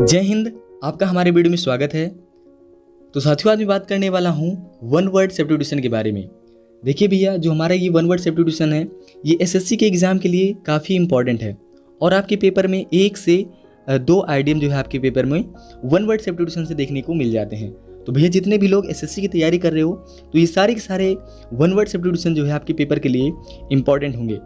जय हिंद। आपका हमारे वीडियो में स्वागत है। तो साथियों, आज मैं बात करने वाला हूँ वन वर्ड सब्स्टिट्यूशन के बारे में। देखिए भैया, जो हमारा ये वन वर्ड सब्स्टिट्यूशन है, ये एसएससी के एग्ज़ाम के लिए काफ़ी इंपॉर्टेंट है और आपके पेपर में 1 से 2 आइडियम जो है आपके पेपर में वन वर्ड सब्स्टिट्यूशन से देखने को मिल जाते हैं। तो भैया, जितने भी लोग एसएससी की तैयारी कर रहे हो, तो ये सारे के सारे वन वर्ड सब्स्टिट्यूशन जो है आपके पेपर के लिए इंपॉर्टेंट होंगे।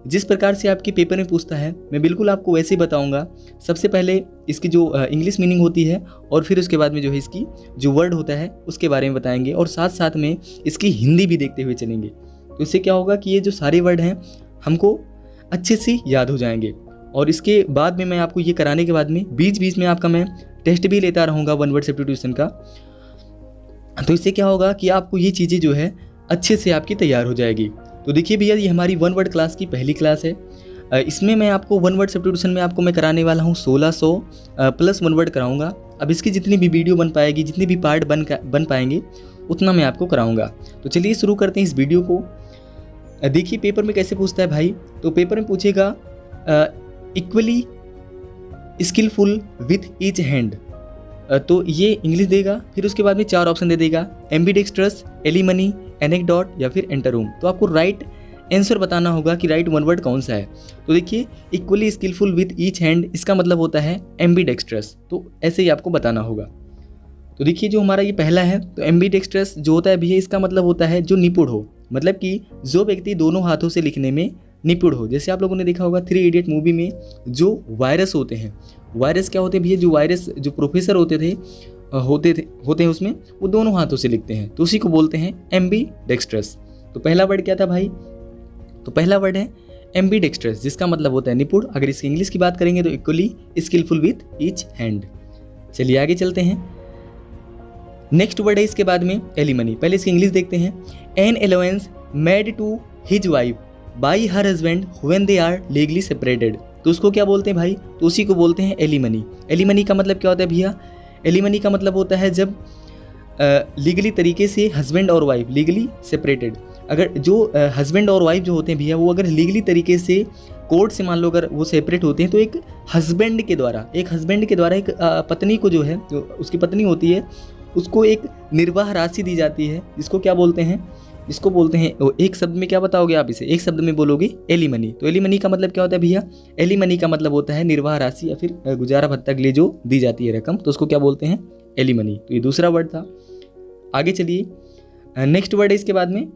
जिस प्रकार से आपके पेपर में पूछता है, मैं बिल्कुल आपको वैसे ही बताऊंगा। सबसे पहले इसकी जो इंग्लिश मीनिंग होती है और फिर उसके बाद में जो है इसकी जो वर्ड होता है उसके बारे में बताएंगे और साथ साथ में इसकी हिंदी भी देखते हुए चलेंगे। तो इससे क्या होगा कि ये जो सारे वर्ड हैं हमको अच्छे से याद हो जाएंगे। और इसके बाद में मैं आपको ये कराने के बाद में बीच बीच में आपका मैं टेस्ट भी लेता रहूँगा वन वर्ड सब्स्टिट्यूशन का। तो इससे क्या होगा कि आपको ये चीज़ें जो है अच्छे से आपकी तैयार हो जाएगी। तो देखिए भैया, ये हमारी वन वर्ड क्लास की पहली क्लास है। इसमें मैं आपको वन वर्ड सब्स्टिट्यूशन में आपको मैं कराने वाला हूँ 1600 प्लस वन वर्ड कराऊंगा। अब इसकी जितनी भी वीडियो बन पाएगी, जितने भी पार्ट बन पाएंगे, उतना मैं आपको कराऊंगा। तो चलिए शुरू करते हैं इस वीडियो को। देखिए पेपर में कैसे पूछता है भाई। तो पेपर में पूछेगा equally skillful with each hand. तो ये इंग्लिश देगा, फिर उसके बाद में 4 ऑप्शन दे देगा, एम्बीडेक्स्ट्रस, एलिमनी, एनेक्डोट या फिर एंटररूम। तो आपको राइट आंसर बताना होगा कि राइट वन वर्ड कौन सा है। तो देखिए, equally skillful with each hand, इसका मतलब होता है एम्बीडेक्स्ट्रस। तो ऐसे ही आपको बताना होगा। तो देखिए, जो हमारा ये पहला है, तो एम्बीडेक्स्ट्रस जो होता है भैया, इसका मतलब होता है जो निपुण हो, मतलब कि जो व्यक्ति दोनों हाथों से लिखने में निपुण हो। जैसे आप लोगों ने देखा होगा 3 इडियट मूवी में जो वायरस होते हैं, वायरस क्या होते हैं भैया, जो वायरस जो प्रोफेसर होते हैं उसमें, वो दोनों हाथों से लिखते हैं, तो उसी को बोलते हैं एम्बीडेक्स्ट्रस। तो पहला वर्ड क्या था भाई? तो पहला वर्ड है एम्बीडेक्स्ट्रस, जिसका मतलब होता है निपुण। अगर इसकी इंग्लिश की बात करेंगे तो equally skillful with each hand. चलिए आगे चलते हैं। नेक्स्ट वर्ड है इसके बाद में एलिमनी। पहले इसकी इंग्लिश देखते हैं। An allowance made to his wife by her husband when they are legally separated. तो उसको क्या बोलते हैं भाई? तो उसी को बोलते हैं एलिमनी। एलिमनी का मतलब क्या होता है भैया? एलिमनी का मतलब होता है जब लीगली तरीके से हस्बैंड और वाइफ लीगली सेपरेटेड, अगर जो हस्बैंड और वाइफ जो होते हैं भैया, वो अगर लीगली तरीके से कोर्ट से मान लो अगर वो सेपरेट होते हैं, तो एक हस्बैंड के द्वारा एक पत्नी को जो है, जो उसकी पत्नी होती है, उसको एक निर्वाह राशि दी जाती है, जिसको क्या बोलते हैं? इसको बोलते हैं, एक शब्द में क्या बताओगे आप इसे? एक शब्द में बोलोगे एलिमनी। तो एलिमनी का मतलब क्या होता है भैया? एलिमनी का मतलब होता है निर्वाह राशि या फिर गुजारा भत्ता के लिए जो दी जाती है रकम, तो उसको क्या बोलते हैं? एलिमनी। तो ये दूसरा वर्ड था। आगे चलिए, नेक्स्ट वर्ड है इसके बाद में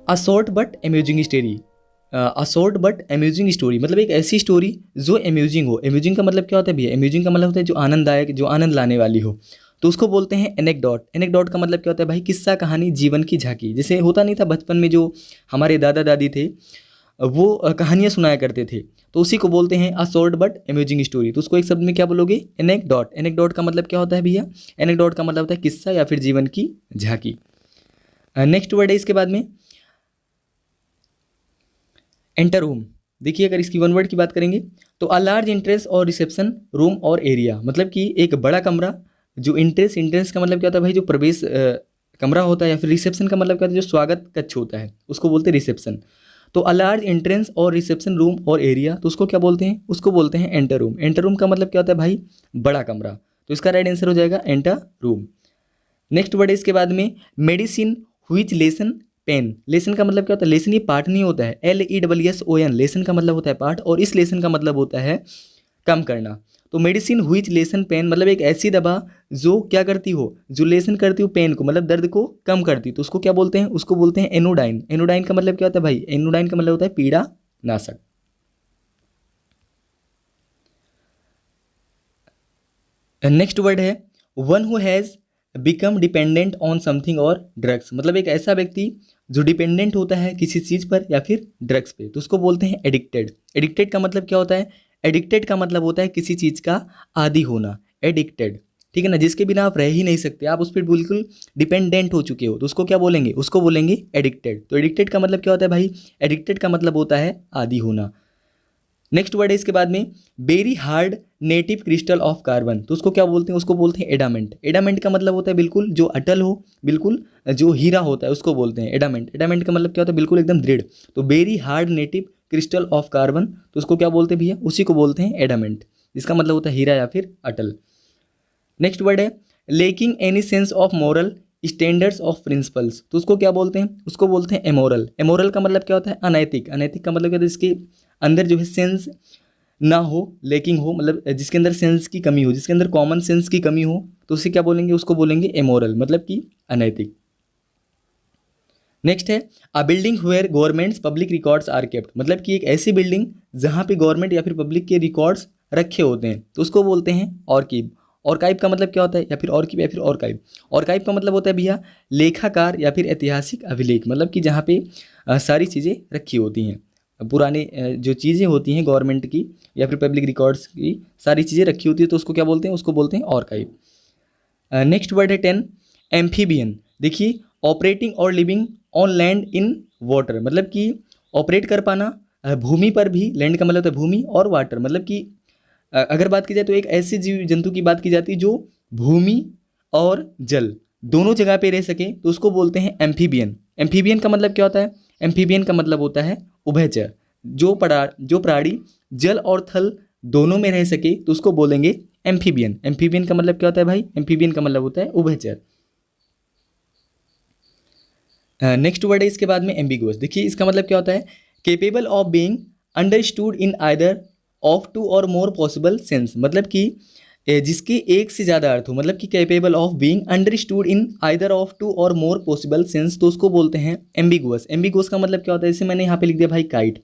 a short but amusing story. A short but amusing story मतलब एक ऐसी स्टोरी जो अम्यूजिंग हो। अम्यूजिंग का मतलब क्या होता है भैया? अम्यूजिंग का मतलब होता है जो आनंददायक, जो आनंद लाने वाली हो, तो उसको बोलते हैं एनेक्डोट। एनेक्डोट का मतलब क्या होता है भाई? किस्सा, कहानी, जीवन की झांकी। जैसे होता नहीं था बचपन में जो हमारे दादा दादी थे, वो कहानियाँ सुनाया करते थे, तो उसी को बोलते हैं a short but amusing story. तो उसको एक शब्द में क्या बोलोगे? एनेक्डोट। एनेक्डोट का मतलब क्या होता है भैया? एनेक्डोट का मतलब होता है किस्सा या फिर जीवन की झांकी। नेक्स्ट वर्ड है इसके बाद में एंटर रूम। देखिए, अगर इसकी वन वर्ड की बात करेंगे तो अ लार्ज एंट्रेंस और रिसेप्शन रूम और एरिया, मतलब कि एक बड़ा कमरा। जो एंट्रेंस का मतलब क्या होता है भाई? जो प्रवेश कमरा होता है। या फिर रिसेप्शन का मतलब क्या होता है? जो स्वागत कक्ष होता है, उसको बोलते हैं रिसेप्शन। तो अ लार्ज एंट्रेंस और रिसेप्शन रूम और एरिया, तो उसको क्या बोलते हैं? उसको बोलते हैं एंटर रूम। एंटर रूम का मतलब क्या होता है भाई? बड़ा कमरा। तो इसका राइट आंसर हो जाएगा एंटर रूम। नेक्स्ट वर्ड है इसके बाद में medicine which lessen pain. Lessen का मतलब क्या होता है? लेसन ये पाठ नहीं होता है, LESSON। लेसन का मतलब होता है पाठ, और इस लेसन का मतलब होता है कम करना। तो मेडिसिन व्हिच लेसन पेन मतलब एक ऐसी दवा जो क्या करती हो? जो लेसन करती हो पेन को, मतलब दर्द को कम करती। तो उसको क्या बोलते हैं? उसको बोलते हैं एनोडाइन। एनोडाइन का मतलब क्या होता है भाई? एनोडाइन का मतलब होता है पीड़ा नाशक। नेक्स्ट वर्ड है one who has become dependent on something और ड्रग्स। मतलब एक ऐसा व्यक्ति जो डिपेंडेंट होता है किसी चीज़ पर या फिर ड्रग्स पे, तो उसको बोलते हैं एडिक्टेड। एडिक्टेड का मतलब क्या होता है? एडिक्टेड का मतलब होता है किसी चीज़ का आदी होना, एडिक्टेड। ठीक है ना? जिसके बिना आप रह ही नहीं सकते, आप उस पर बिल्कुल डिपेंडेंट हो चुके हो, तो उसको क्या बोलेंगे? उसको बोलेंगे एडिक्टेड। तो एडिक्टेड का मतलब क्या होता है भाई? एडिक्टेड का मतलब होता है आदी होना। नेक्स्ट वर्ड है इसके बाद में very hard native crystal of carbon. तो उसको क्या बोलते हैं? उसको बोलते हैं एडामेंट। एडामेंट का मतलब होता है बिल्कुल जो अटल हो, बिल्कुल जो हीरा होता है, उसको बोलते हैं एडामेंट। एडामेंट का मतलब क्या होता है? बिल्कुल एकदम दृढ़। तो very hard native crystal of carbon, तो उसको क्या बोलते हैं भैया, उसी को बोलते हैं एडामेंट, जिसका मतलब होता है हीरा या फिर अटल। नेक्स्ट वर्ड है lacking any sense of moral standards of principles, तो उसको क्या बोलते हैं, उसको बोलते हैं एमोरल। एमोरल का मतलब क्या होता है, अनैतिक। अनैतिक का मतलब क्या होता है, इसके अंदर जो है सेंस ना हो, लेकिंग हो, मतलब जिसके अंदर सेंस की कमी हो, जिसके अंदर कॉमन सेंस की कमी हो, तो उसे क्या बोलेंगे, उसको बोलेंगे एमोरल, मतलब कि अनैतिक। नेक्स्ट है a building where government's public records are kept, मतलब कि एक ऐसी बिल्डिंग जहाँ पे गवर्नमेंट या फिर पब्लिक के रिकॉर्ड्स रखे होते हैं, तो उसको बोलते हैं ऑर्कीव। ऑर्काइव का मतलब क्या होता है, या फिर ऑर्कीव या फिर ऑर्काइव। ऑर्काइव का मतलब होता है भैया लेखाकार या फिर ऐतिहासिक अभिलेख, मतलब कि जहाँ पे सारी चीज़ें रखी होती हैं, पुरानी जो चीज़ें होती हैं गवर्नमेंट की या फिर पब्लिक रिकॉर्ड्स की सारी चीज़ें रखी होती है, तो उसको क्या बोलते हैं, उसको बोलते हैं ऑर्काइव। नेक्स्ट वर्ड है 10 एम्फीबियन। देखिए ऑपरेटिंग और living on land in water, मतलब कि ऑपरेट कर पाना भूमि पर भी, लैंड का मतलब होता है भूमि, और वाटर मतलब कि अगर बात की जाए तो एक ऐसे जीव जंतु की बात की जाती है जो भूमि और जल दोनों जगह पे रह सके, तो उसको बोलते हैं एम्फीबियन। एम्फीबियन का मतलब क्या होता है, एम्फीबियन का मतलब होता है उभयचर। जो प्राणी जल और थल दोनों में रह सके, तो उसको बोलेंगे एम्फीबियन। एम्फीबियन का मतलब क्या होता है भाई, एम्फीबियन का मतलब होता है उभयचर। नेक्स्ट वर्ड है इसके बाद में एम्बिगुअस। देखिए इसका मतलब क्या होता है, capable of being understood in either of two or more possible sense, मतलब कि जिसके एक से ज़्यादा अर्थ हो, मतलब कि capable of being understood in either of two or more possible sense, तो उसको बोलते हैं एम्बिगुअस। एम्बिगुअस का मतलब क्या होता है, जैसे मैंने यहाँ पे लिख दिया भाई काइट।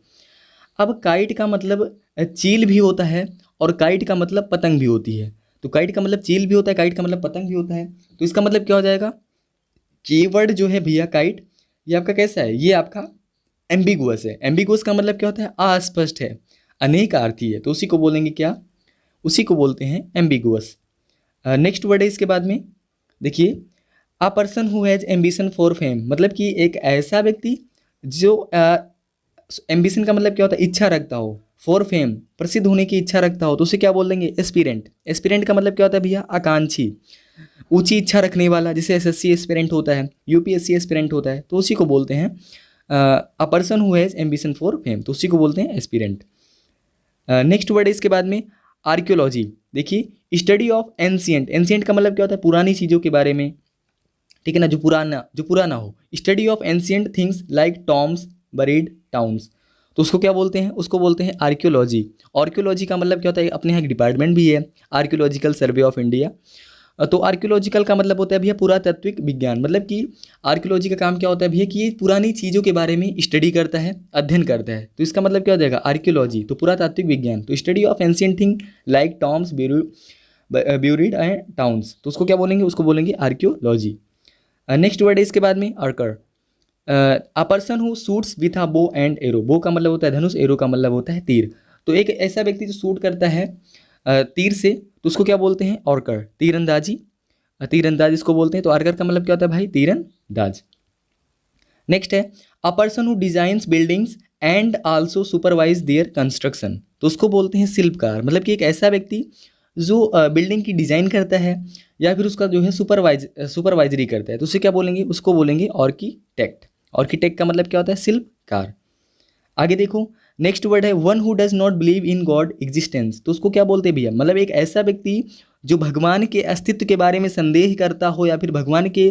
अब काइट का मतलब चील भी होता है और काइट का मतलब पतंग भी होती है, तो काइट का मतलब चील भी होता है, काइट का मतलब पतंग भी होता है, तो इसका मतलब क्या हो जाएगा, कीवर्ड जो है भैया काइट, ये आपका कैसा है, ये आपका एम्बिगुअस है। एम्बिगुअस का मतलब क्या होता है, अस्पष्ट है, अनेकार्थी है, तो उसी को बोलेंगे क्या, उसी को बोलते हैं एम्बिगुअस। नेक्स्ट वर्ड है इसके बाद में, देखिए अ person who has ambition for fame, मतलब कि एक ऐसा व्यक्ति जो एम्बिशन का मतलब क्या होता है, इच्छा रखता हो, फॉर फेम प्रसिद्ध होने की इच्छा रखता हो, तो उसे क्या बोल देंगे, एस्पिरेंट। एस्पिरेंट का मतलब क्या होता है भैया, आकांक्षी, ऊंची इच्छा रखने वाला, जैसे एसएससी एस्पिरेंट होता है, यूपीएससी एस्पिरेंट होता है, तो उसी को बोलते हैं अ person who has ambition for fame, तो उसी को बोलते हैं एस्पिरेंट। नेक्स्ट वर्ड है इसके बाद में आर्कियोलॉजी। देखिए स्टडी ऑफ एंशियंट। एंशियंट का मतलब क्या होता है, पुरानी चीज़ों के बारे में, ठीक है ना, जो पुराना हो। Study of ancient things like Tom's buried towns, तो उसको क्या बोलते हैं, उसको बोलते हैं आर्कियोलॉजी। आर्कियोलॉजी का मतलब क्या होता है, अपने यहाँ एक डिपार्टमेंट भी है आर्कियोलॉजिकल सर्वे ऑफ इंडिया। तो आर्कियोलॉजिकल का मतलब होता है भैया पुरातात्विक विज्ञान, मतलब कि आर्कियोलॉजी का काम क्या होता है भैया कि ये पुरानी चीज़ों के बारे में स्टडी करता है, अध्ययन करता है, तो इसका मतलब क्या हो जाएगा आर्कियोलॉजी, तो पुरातात्विक विज्ञान। तो study of ancient thing like Tom's buried and towns, तो उसको क्या बोलेंगे, उसको बोलेंगे आर्कियोलॉजी। नेक्स्ट वर्ड है इसके बाद में archer. A person who shoots with a bow and arrow. बो का मतलब होता है धनुष, एरो का मतलब होता है तीर, तो एक ऐसा व्यक्ति जो शूट करता है तीर से, तो उसको क्या बोलते हैं, ऑर्कर, तीरंदाजी। तीरंदाज इसको बोलते हैं, तो आर्कर का मतलब क्या होता है भाई, तीरंदाज। नेक्स्ट है अ person who designs buildings and also supervise there construction, तो उसको बोलते हैं शिल्पकार, मतलब कि एक ऐसा व्यक्ति जो बिल्डिंग की डिज़ाइन करता है या फिर उसका जो है सुपरवाइजरी करता है, तो उसे क्या बोलेंगे, उसको बोलेंगे आर्किटेक्ट। आर्किटेक्ट का मतलब क्या होता है, शिल्पकार। आगे देखो नेक्स्ट वर्ड है one who does not believe in God existence, तो उसको क्या बोलते हैं भैया, मतलब एक ऐसा व्यक्ति जो भगवान के अस्तित्व के बारे में संदेह करता हो, या फिर भगवान के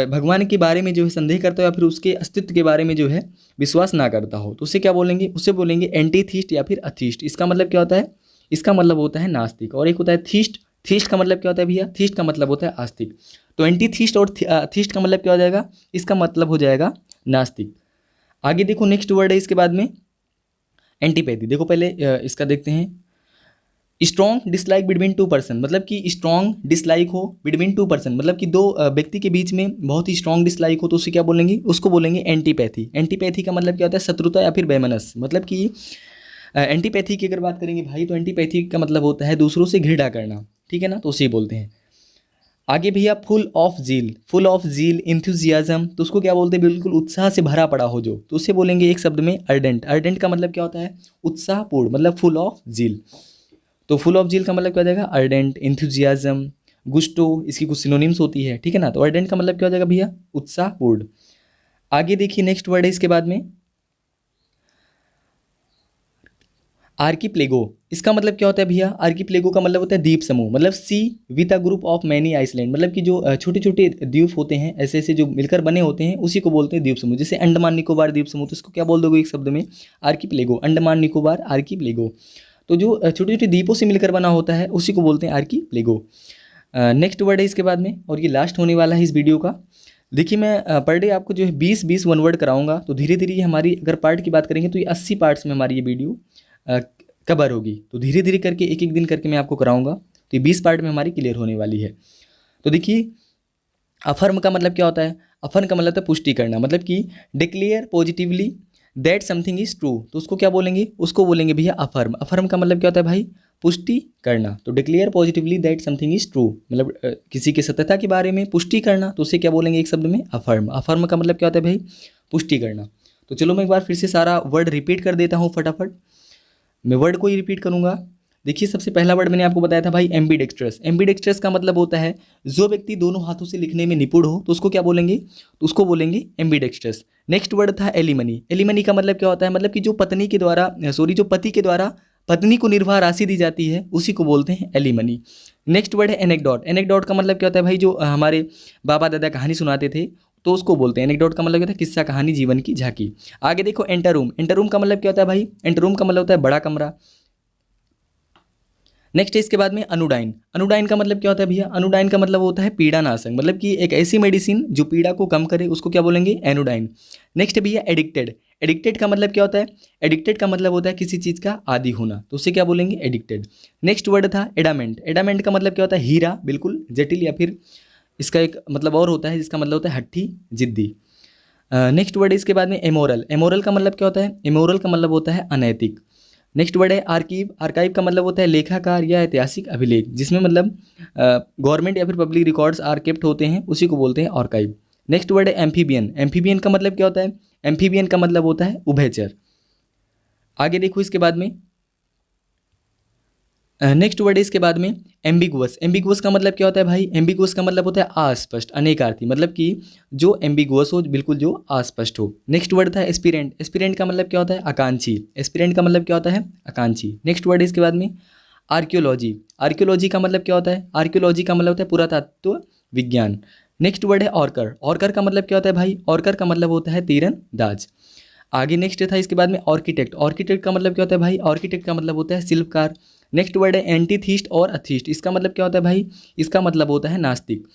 भगवान के बारे में जो है संदेह करता हो, या फिर उसके अस्तित्व के बारे में जो है विश्वास ना करता हो, तो उसे क्या बोलेंगे, उसे बोलेंगे एंटीथीस्ट या फिर अथीस्ट। इसका मतलब क्या होता है, इसका मतलब होता है नास्तिक। और एक होता है थीस्ट। थीस्ट का मतलब क्या होता है भैया, थीस्ट का मतलब होता है आस्तिक। तो एंटीथीस्ट और थीस्ट का मतलब क्या हो जाएगा, इसका मतलब हो जाएगा नास्तिक। आगे देखो नेक्स्ट वर्ड है इसके बाद में एंटीपैथी। देखो पहले इसका देखते हैं, strong dislike between two person, मतलब कि स्ट्रॉन्ग डिसलाइक हो बिटवीन टू पर्सन, मतलब कि दो व्यक्ति के बीच में बहुत ही स्ट्रॉन्ग डिसलाइक हो, तो उसे क्या बोलेंगे, उसको बोलेंगे एंटीपैथी। एंटीपैथी का मतलब क्या होता है, शत्रुता या फिर वैमनस्य, मतलब कि एंटीपैथी की अगर बात करेंगे भाई, तो एंटीपैथी का मतलब होता है दूसरों से घृणा करना, ठीक है ना, तो उसे बोलते हैं। आगे भैया full of zeal, full of zeal enthusiasm, तो उसको क्या बोलते हैं, बिल्कुल उत्साह से भरा पड़ा हो जो, तो उसे बोलेंगे एक शब्द में अर्डेंट। अर्डेंट का मतलब क्या होता है, उत्साहपूर्ण, मतलब फुल ऑफ जील। तो फुल ऑफ जील का मतलब क्या हो जाएगा, अर्डेंट, इंथुजियाज्म, गुस्टो, इसकी कुछ सिनोनिम्स होती है, ठीक है ना, तो अर्डेंट का मतलब क्या हो जाएगा भैया, उत्साहपूर्ण। आगे देखिए नेक्स्ट वर्ड है इसके बाद में आर्कीप्लेगो, इसका मतलब क्या होता है भैया? आर्कीप्लेगो का मतलब होता है द्वीप समूह, मतलब sea with a group of many island, मतलब कि जो छोटे छोटे द्वीप होते हैं ऐसे ऐसे जो मिलकर बने होते हैं उसी को बोलते हैं द्वीप समूह। जैसे अंडमान निकोबार द्वीप समूह, तो इसको क्या बोल दोगे एक शब्द में? आर्कीप्लेगो, अंडमान निकोबार आर्कीप्लेगो। तो जो छोटे छोटे द्वीपों से मिलकर बना होता है उसी को बोलते हैं आर्कीप्लेगो। नेक्स्ट वर्ड है इसके बाद में, और ये लास्ट होने वाला है इस वीडियो का। देखिए मैं पर डे आपको जो है 20-20 वन वर्ड कराऊंगा, तो धीरे धीरे ये हमारी अगर पार्ट की बात करेंगे तो ये 80 पार्ट्स में हमारी ये वीडियो कवर होगी। तो धीरे धीरे करके एक एक दिन करके मैं आपको कराऊंगा, तो ये 20 पार्ट में हमारी क्लियर होने वाली है। तो देखिए अफर्म का मतलब क्या होता है? अफर्म का मतलब है पुष्टि करना, मतलब कि declare positively that something is true, तो उसको क्या बोलेंगे? उसको बोलेंगे भैया अफर्म। अफर्म का मतलब क्या होता है भाई? पुष्टि करना। तो declare positively that something is true, मतलब किसी की सत्यता के बारे में पुष्टि करना, तो उसे क्या बोलेंगे एक शब्द में? अफर्म। अफर्म का मतलब क्या होता है भाई? पुष्टि करना। तो चलो मैं एक बार फिर से सारा वर्ड रिपीट कर देता हूँ फटाफट। मैं वर्ड को ही रिपीट करूंगा। देखिए सबसे पहला वर्ड मैंने आपको बताया था भाई एम्बीडेक्स्ट्रस। एम्बीडेक्स्ट्रस का मतलब होता है जो व्यक्ति दोनों हाथों से लिखने में निपुण हो, तो उसको क्या बोलेंगे? तो उसको बोलेंगे एम्बीडेक्स्ट्रस। नेक्स्ट वर्ड था एलिमनी। एलिमनी का मतलब क्या होता है? मतलब कि जो पत्नी के द्वारा जो पति के द्वारा पत्नी को निर्वाह राशि दी जाती है उसी को बोलते हैं एलिमनी। नेक्स्ट वर्ड है एनेक्डोट। एनेक्डोट का मतलब क्या होता है भाई? जो हमारे बाबा दादा कहानी सुनाते थे तो उसको बोलते हैं एनेक्डोट का मतलब क्या होता है? किस्सा कहानी, जीवन की झांकी। आगे देखो एंटररूम। एंटररूम का मतलब क्या होता है भाई? एंटररूम का मतलब होता है बड़ा कमरा। नेक्स्ट है इसके बाद में अनुडाइन। अनुडाइन का मतलब क्या होता है भैया? अनुडाइन का मतलब होता है पीड़ानाशक, मतलब कि एक ऐसी मेडिसिन जो पीड़ा को कम करे उसको क्या बोलेंगे? एनोडाइन। नेक्स्ट भैया एडिक्टेड। एडिक्टेड का मतलब क्या होता है? एडिक्टेड का मतलब होता है किसी चीज़ का आदी होना, तो उसे क्या बोलेंगे? एडिक्टेड। नेक्स्ट वर्ड था एडामेंट। एडामेंट का मतलब क्या होता है? हीरा, बिल्कुल जटिल, या फिर इसका एक मतलब और होता है जिसका मतलब होता है हट्टी, जिद्दी। नेक्स्ट वर्ड इसके बाद में एमोरल। एमोरल का मतलब क्या होता है? एमोरल का मतलब होता है अनैतिक। नेक्स्ट वर्ड है आर्कीव। आर्काइव का मतलब होता है लेखाकार या ऐतिहासिक अभिलेख, जिसमें मतलब गवर्नमेंट या फिर पब्लिक रिकॉर्ड्स आर केप्ट होते हैं, उसी को बोलते हैं आर्काइव। नेक्स्ट वर्ड है एम्फीबियन। एम्फीबियन का मतलब क्या होता है? एम्फीबियन का मतलब होता है उभयचर। आगे देखो इसके बाद में नेक्स्ट वर्ड है इसके बाद में एम्बिगुअस। एम्बिगुअस का मतलब क्या होता है भाई? एम्बिगुअस का मतलब होता है अस्पष्ट, अनेकार्थी, मतलब कि जो एम्बिगुअस हो, बिल्कुल जो अस्पष्ट हो। नेक्स्ट वर्ड था एस्पिरेंट। एस्पिरेंट का मतलब क्या होता है? आकांक्षी। एस्पिरेंट का मतलब क्या होता है? आकांक्षी। नेक्स्ट वर्ड है इसके बाद में आर्कियोलॉजी। आर्कियोलॉजी का मतलब क्या होता है? आर्कियोलॉजी का मतलब होता है पुरातत्व विज्ञान। नेक्स्ट वर्ड है ऑर्कर। ऑर्कर का मतलब क्या होता है भाई? ऑर्कर का मतलब होता है तीरंदाज। आगे नेक्स्ट था इसके बाद में आर्किटेक्ट। आर्किटेक्ट का मतलब क्या होता है भाई? आर्किटेक्ट का मतलब होता है शिल्पकार। नेक्स्ट वर्ड है एंटीथीस्ट और अथीस्ट। इसका मतलब क्या होता है भाई? इसका मतलब होता है नास्तिक।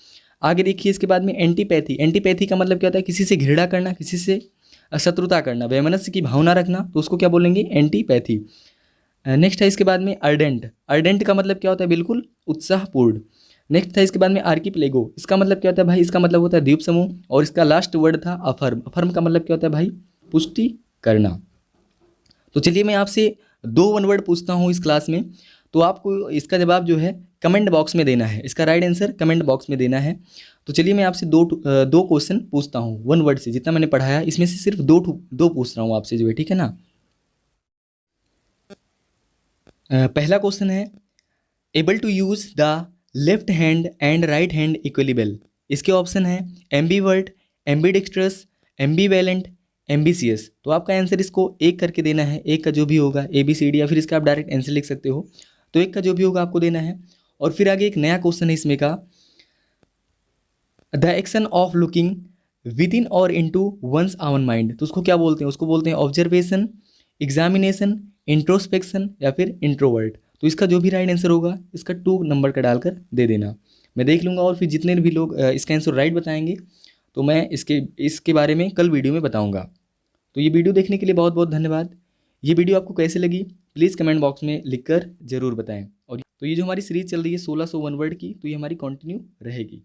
आगे देखिए इसके बाद में एंटीपैथी। एंटीपैथी का मतलब क्या होता है? किसी से घृणा करना, किसी से शत्रुता करना, वैमनस्य की भावना रखना, तो उसको क्या बोलेंगे? एंटीपैथी। नेक्स्ट है इसके बाद में अर्डेंट। अर्डेंट का मतलब क्या होता है? बिल्कुल उत्साहपूर्ण। नेक्स्ट था इसके बाद में आर्कीप्लेगो। इसका मतलब क्या होता है भाई? इसका मतलब होता है द्वीप समूह। और इसका लास्ट वर्ड था अफर्म। अफर्म का मतलब क्या होता है भाई? पुष्टि करना। तो चलिए मैं आपसे 2 वन वर्ड पूछता हूँ इस क्लास में, तो आपको इसका जवाब जो है कमेंट बॉक्स में देना है। इसका राइट आंसर कमेंट बॉक्स में देना है। तो चलिए मैं आपसे दो क्वेश्चन पूछता हूँ वन वर्ड से, जितना मैंने पढ़ाया इसमें से सिर्फ दो पूछ रहा हूँ आपसे जो है, ठीक है ना। पहला क्वेश्चन है able to use the left hand and right hand equally well. इसके ऑप्शन है एम्बीवर्ट, एम्बीडेक्स्ट्रस, एम्बीवेलेंट, एम्बीसियस। तो आपका आंसर इसको एक करके देना है, एक का जो भी होगा ABCD, या फिर इसका आप डायरेक्ट आंसर लिख सकते हो। तो एक का जो भी होगा आपको देना है। और फिर आगे एक नया क्वेश्चन है इसमें का, the action of looking with in और इन टू वंस आवन माइंड। तो उसको क्या बोलते हैं? उसको बोलते हैं ऑब्जर्वेशन, एग्जामिनेशन, इंट्रोस्पेक्शन, या फिर इंट्रोवर्ट। तो इसका जो भी राइट आंसर होगा इसका 2 नंबर का डालकर दे देना। मैं देख लूँगा, और फिर जितने भी लोग इसका आंसर राइट बताएंगे तो मैं इसके बारे में कल वीडियो में बताऊँगा। तो ये वीडियो देखने के लिए बहुत बहुत धन्यवाद। ये वीडियो आपको कैसे लगी प्लीज़ कमेंट बॉक्स में लिखकर ज़रूर बताएं। और तो ये जो हमारी सीरीज़ चल रही है 1600 वन वर्ड की, तो ये हमारी कंटिन्यू रहेगी।